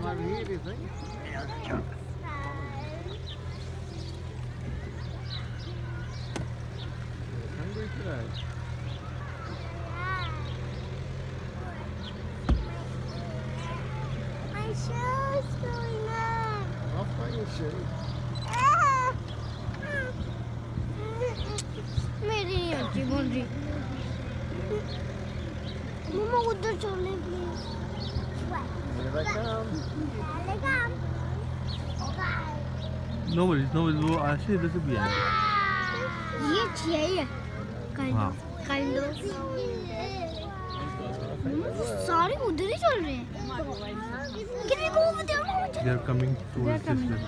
over here, do you think? Hungry today? My shoe's going on. Off by your shoe. मेरी नहीं होती मुंडी मम्मा उधर चले please Here they come. Nobody's will actually this will be it. ये चाहिए Wow. kind of सारे उधर ही चल रहे हैं Can we go over there? They're coming towards this way.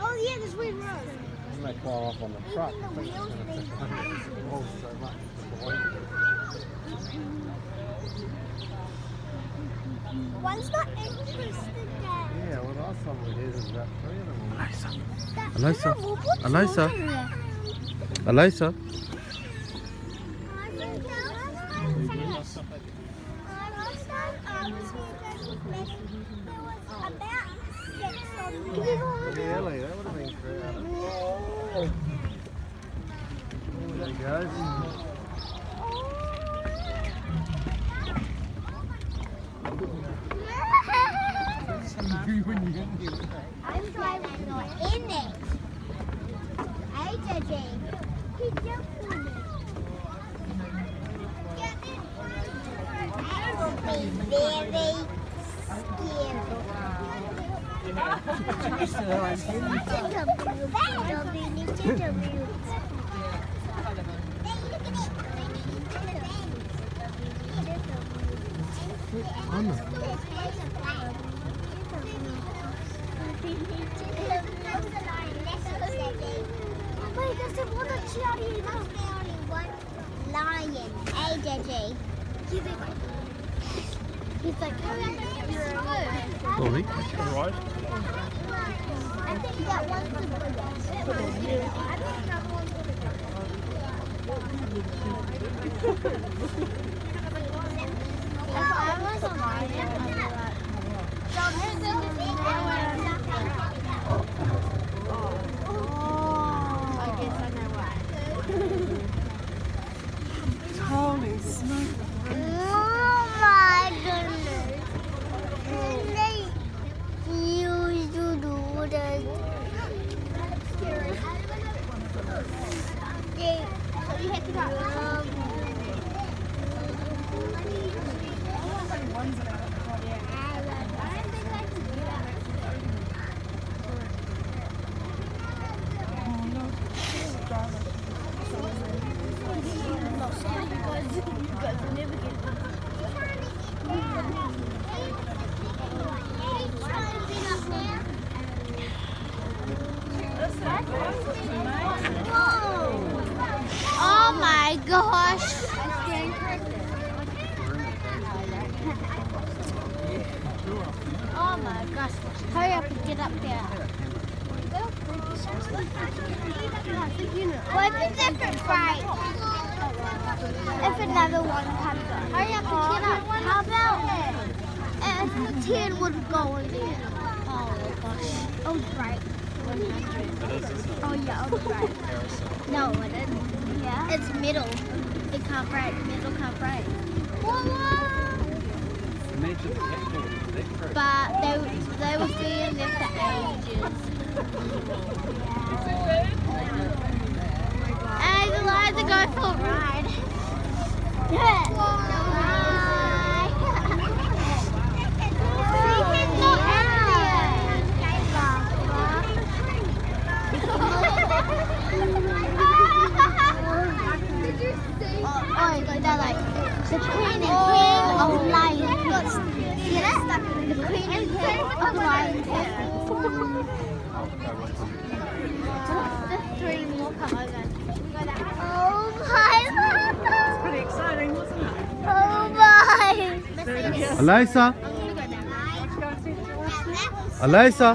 Oh yeah, this weird road. They may climb off on the truck. I think it's going to take 100 volts so much for the weight. One's not interested there. Yeah, well, last time we did is about 3 of them. Eliza. Eliza. Eliza. Yeah, Ellie, that would have been crowded. There he goes. I'm driving in it. AJJ. He jumped in it. I will be very Lion, AJJ. He's like, Sorry. Right. I think that one's the biggest. I think that one's Holy smoke. Oh my goodness. They used to do that. So you had to go. Oh my gosh. Oh my gosh. Hurry up and get up there. What's a different fight? If another one comes up. Hurry up and get up. How about if the 10 would go in there? Oh gosh. Oh, right. 100. Oh yeah, oh right. No, it isn't. Yeah? It's middle. It can't right. Middle can't right. But they were being there for ages. And Eliza go for a ride. Yeah. They're like the queen and king of lion pits. See that? The queen and king of lion pits. The 3 more come over. Oh my God. It's pretty exciting, wasn't it? Oh my. Eliza. I'm gonna go down. Eliza.